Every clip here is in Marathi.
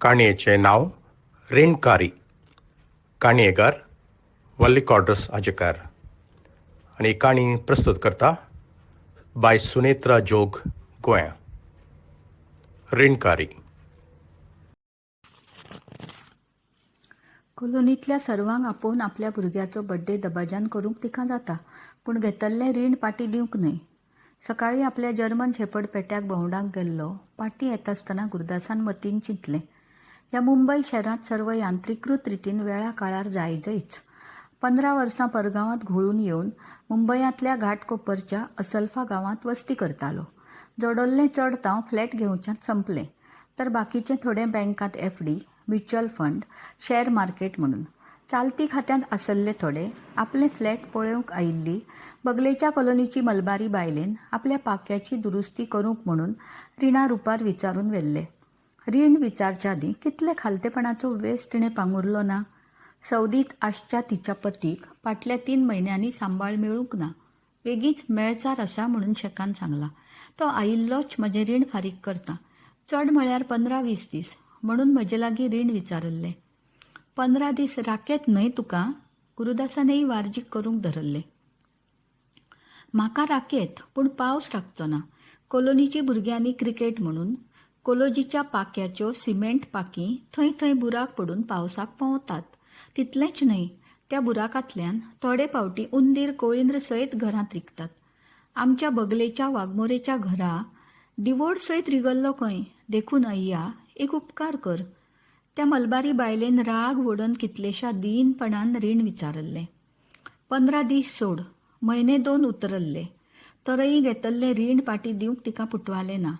काणयेचें नांव रेणकारी. काणयेकार वल्लीकॉड्रस आजेकार. आनी काणी प्रस्तुत करता बाय सुनेत्रा जोग गोंया. रेणकारी. कॉलनींतल्या सर्वांक आपोवन आपल्या भुरग्याचो बड्डे दबाज्यान करूंक तिका जाता, पूण घेतल्लें रीण पाटी दिवंक न्हय. सकाळीं आपल्या जर्मन शेपर्ड पेट्याक भोंवडांक गेल्लो पाटी येता आसतना गुरदासान मतीन चिंतलें, ह्या मुंबय शारांत सर्व यांत्रीकृत रितीन वेळा काळार जायजच. 15 वर्सां परगांवांत घोळून येवन मुंबयांतल्या घाटकोपरच्या असल्फा गांवांत वस्ती करतालो. जोडल्लें चड तांव फ्लॅट घेवच्यान संपलें, तर बाकीचें थोडें बँकांत FD, mutual fund, share market म्हणून. चालती खात्यांत आसल्ले थोडे आपले फ्लॅट पळोवंक आयिल्ली बगलेच्या कॉलनीची मलबारी बायलेन आपल्या पाक्याची दुरुस्ती करूंक म्हणून रिणा रुपार विचारून व्हेल्ले. रीण विचारच्या आदीं कितले खालतेपणाचो वेस तिणें पांगुरलो ना. सौदीत आसच्या तिच्या पतीक फाटल्या 3 म्हयन्यांनी सांबाळ मेळूंक ना. बेगीच मेळचार आसा म्हणून शेकान सांगला. तो आयिल्लोच म्हजें रीण फारीक करता, चड म्हळ्यार 15-20 दीस म्हणून म्हजे लागीं रीण विचारल्लें. 15 दीस राकेत न्हय तुका, गुरुदासानय वारजीक करूंक धरल्ले. म्हाका राकेत, पूण पावस राखचो ना. कॉलनीची भुरग्यांनी क्रिकेट म्हणून कॉलेजीच्या पाक्याच्यो सिमेंट पाकी थंय थंय बुराक पडून पावसाक पोंवतात. तितलेंच न्हय, त्या बुराकांतल्यान थोडे फावटी उंदीर कोळिंद्र सयत घरांत रिगतात. आमच्या बगलेच्या वाघमोरेच्या घरा दिवोड सयत रिगल्लो खंय, देखून अय्या एक उपकार कर. त्या मलबारी बायलेन राग वोडून कितलेशा दीनपणान रीण विचारल्लें. 15 दीस सोड, म्हयने 2 उतरल्ले, तरीय घेतल्लें रीण पाटी दिवंक तिका पुटवालें ना.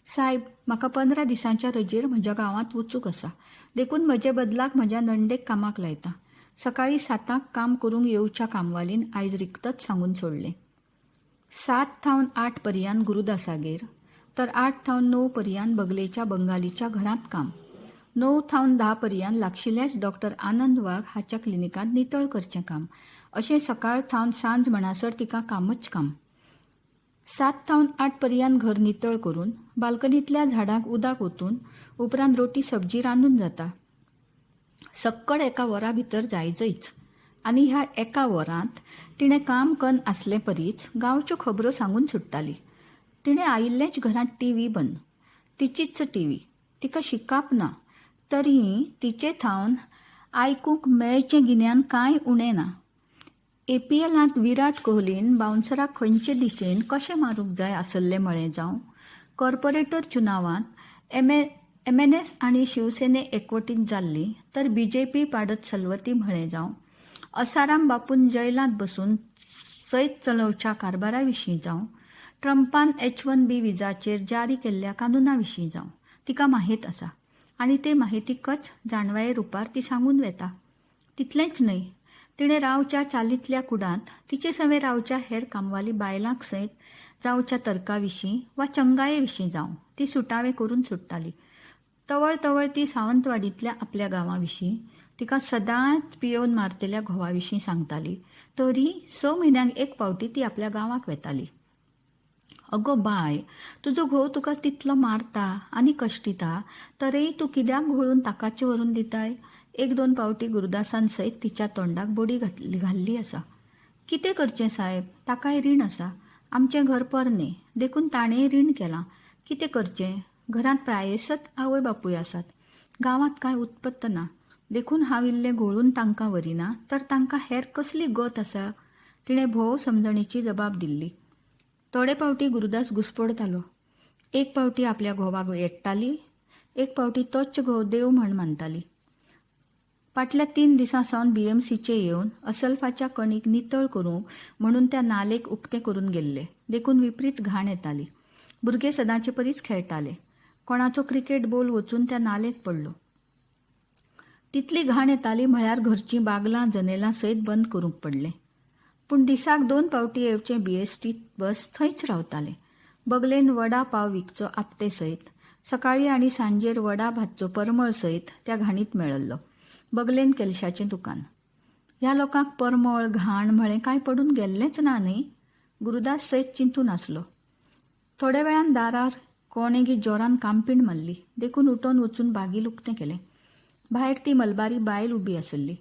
सायब, म्हाका 15 दिसांच्या रजेर म्हज्या गांवांत वचूंक आसा, देखून म्हजे बदलाक म्हज्या नंडेक कामाक लायता. सकाळीं 7 काम करूंक येवच्या कामवालीन आयज रिक्तच सांगून सोडलें. 7 थावन 8 पर्यान गुरुदासागेर, तर 8 थावन 9 पर्यान बगलेच्या बंगालीच्या घरांत काम. 9 थावन 10 पर्यान लागशिल्ल्याच डॉक्टर आनंद वाघ हाच्या क्लिनिकांत नितळ करचें काम. अशें सकाळ थावन सांज म्हणसर तिका कामच काम. 7 थावन 8 पर्यान घर नितळ करून बाल्कनींतल्या झाडांक उदक ओतून उपरांत रोटी सब्जी रांदून जाता. सक्कड एका वरा भितर जायजच. आनी ह्या एका वरांत तिणें काम कन्न आसले परीच गांवच्यो खबरो सांगून सुट्टाली. तिणें आयिल्लेच घरांत टीव्ही बंद. तिचीच टीव्ही, तिका शिकाप ना, तरीय तिचे थावन आयकूंक मेळचें गिन्यान कांय उणें ना. APLांत विराट कोहलीन बाउन्सराक खंयचे दिशेन कशें मारूंक जाय आसल्लें म्हळें जावं, कॉर्पोरेटर चुनावांत MNS आनी शिवसेने एकवटीत जाल्ली तर BJP पाडत सलवती म्हळें जावं, असाराम बापून जैलांत बसून सैत चलोवच्या कारभाराविशीं जावं, ट्रंपान H1B विजाचेर जारी केल्ल्या कानुनाविशीं जावं, तिका माहीत आसा. आनी ते माहितीकच जाणवाये रुपार ती सांगून वेता. तितलेंच न्हय, तिणें रावच्या चालींतल्या कुडांत तिचे सवे रावच्या हेर कामवाली बायलांक सयत जावच्या तर्काविशीं वा चंगाये विशीं जावं ती सुटावे करून सुट्टाली. तवळ ती सावंतवाडींतल्या आपल्या गांवाविशीं, तिका सदांच पियोन मारतेल्या घोवाविशीं सांगताली. तरी 6 म्हयन्यांक एक फावटी ती आपल्या गांवाक वेताली. अगो बाय, तुजो घोव तुका तितलो मारता आनी कश्टिता, तरीय तूं कित्याक घोळून ताकाचे व्हरून दिताय? 1-2 फावटी गुरुदासान सयत तिच्या तोंडाक बोडी घाल्ली आसा. कितें करचें साहेब, ताकाय रीण आसा. आमचें घर परणे, देखून ताणेय रीण केलां. कितें करचें? घरांत प्रायसत आवय बापूय आसात. गांवांत कांय उत्पत्त ना, देखून हांव इल्लें घोळून तांकां वरिना तर तांकां हेर कसली गत आसा? तिणें भोव समजणीची जबाब दिल्ली. थोडे फावटी गुरुदास घुसपडतालो. एक फावटी आपल्या घोवाक येडटाली, एक फावटी तोच घोव देव म्हण मानताली. फाटल्या 3 दिसां सावन BMCचे येवन असल्फाच्या कणीक नितळ करूंक म्हणून त्या नालेक उक्तें करून गेल्ले, देखून विपरीत घाण येताली. भुरगे सदांचे परीस खेळटाले. कोणाचो क्रिकेट बॉल वचून त्या नालेत पडलो. तितली घाण येताली म्हळ्यार घरचीं बागलां जनेलां सयत बंद करूंक पडलें. पूण दिसाक 2 फावटी येवचें BST बस थंयच रावतालें. बगलेन वडा पाव विकचो आपटे सयत. सकाळीं आनी सांजेर वडा भातचो परमळ सयत त्या घाणीत मेळल्लो. बगलेन केलशाचें दुकान. ह्या लोकांक परमळ घाण म्हळें कांय पडून गेल्लेंच ना न्ही. गुरुदास सयत चिंतून आसलो. थोड्या वेळान दारार कोणेगी जोरान कांपीण मारली. देखून उठोन वचून बागी उक्तें केलें. भायर ती मलबारी बायल उबी आसली.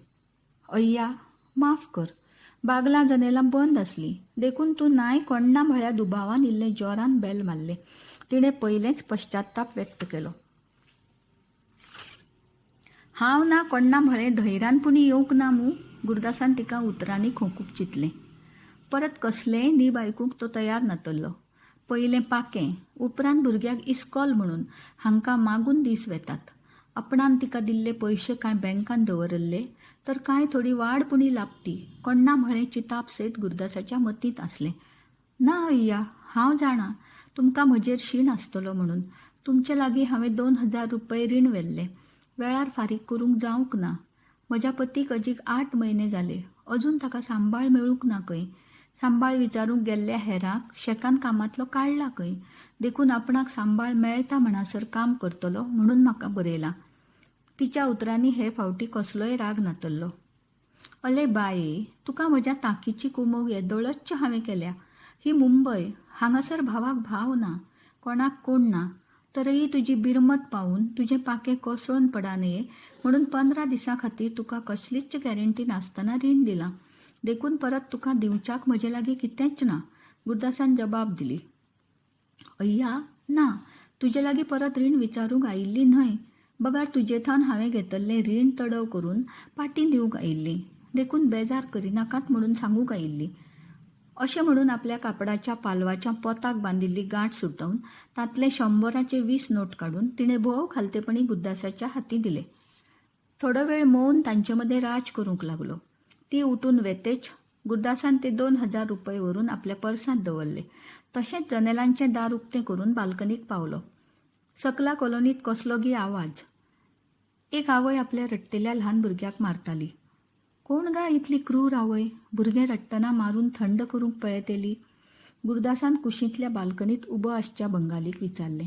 अय्या, माफ कर. बागलां जनेलां बंद आसली. देखून तूं नाय कोण्णा म्हळ्या दुबावान इल्लें जोरान बेल मारलें. तिणें पयलेंच पश्चाताप व्यक्त केलो. हांव ना कोण्णा म्हळें धैर्यानपणी येवंक ना मू. गुरदासान तिका उतरांनी खोकूंक चिंतलें. परत कसलेंय नीब आयकूंक तो तयार नातल्लो. पयलें पाकें, उपरांत भुरग्याक इस्कॉल म्हणून हांकां मागून दीस वेतात. आपणान तिका दिल्ले पयशे कांय बँकान दवरल्ले तर कांय थोडी वाडपुणी लाभती कोण्णा म्हळें चिताप सयत गुरदासाच्या मतींत आसलें. ना अय्या, हांव जाणां तुमकां म्हजेर शीण आसतलो म्हणून. तुमचे लागीं हांवें 2000 रुपये रीण व्हेल्लें. वेळार फारीक करूंक जावंक ना. म्हज्या पतीक अजीक 8 म्हयने जाले. अजून ताका सांबाळ मेळूंक ना खंय. सांबाळ विचारूंक गेल्ल्या हेरांक शेकान कामांतलो काडला खंय. देखून आपणाक सांबाळ मेळटा म्हणसर काम करतलो म्हणून म्हाका बरयलां. तिच्या उतरांनी हे फावटी कसलोय राग नातल्लो. अले बाये, तुका म्हज्या तांकीची कुमोग येदोळच्च हांवें केल्या. ही मुंबय. हांगासर भावाक भाव ना, कोणाक कोण ना. तरीय तुजी बिरमत पावून तुजें पाकें कोसळून पडा नये म्हणून 15 दिसां खातीर तुका कसलीच गॅरंटी नासतना रीण दिलां. देखून परत तुका दिवच्याक म्हजे लागीं कितेंच ना. गुरदासान जबाब दिली. अय्या, ना, तुजे लागीं परत रीण विचारूंक आयिल्ली न्हय. बगार तुजे थान हांवें घेतल्लें रीण तडव करून पाटी दिवंक आयिल्ली. देखून बेजार करिनाकात म्हणून सांगूंक आयिल्ली. अशें म्हणून आपल्या कापडाच्या पालवाच्या पोताक बांदिल्ली गांठ सुटोवन तांतले 100चे 20 नोट काडून तिणें भोव खालतेपणी गुरदासाच्या हाती दिले. थोडो वेळ मौन तांचे मदें राज करूंक लागलो. ती उठून वेतेच गुरदासान ते 2000 रुपये व्हरून आपल्या पर्सांत दवरले. तशेंच जनेलांचें दार उक्तें करून बाल्कनीक पावलो. सकला कॉलनीत कसलोगी आवाज. एक आवय आपल्या रडटेल्या ल्हान भुरग्याक मारताली. कोण गा इतली क्रूर आवय. भुरगें रडटना मारून थंड करूंक पळयतेली. गुरदासान कुशींतल्या बाल्कनीत उबो आसच्या बंगालीक विचारलें.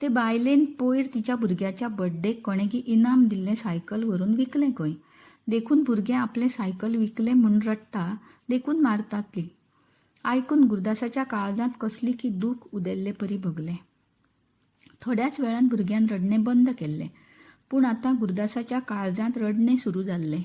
ते बायलेन पयर तिच्या भुरग्याच्या बर्थडेक कोणेगी इनाम दिल्लें सायकल व्हरून विकलें खंय. देखून भुरगें आपलें सायकल विकलें म्हूण रडटा. देखून मारतातली. आयकून गुरदासाच्या काळजांत कसली की दूख उदेल्ले परी भोगलें. थोड्याच वेळान भुरग्यान रडणें बंद केल्लें. पूण आतां गुरदासाच्या काळजांत रडणें सुरू जाल्लें.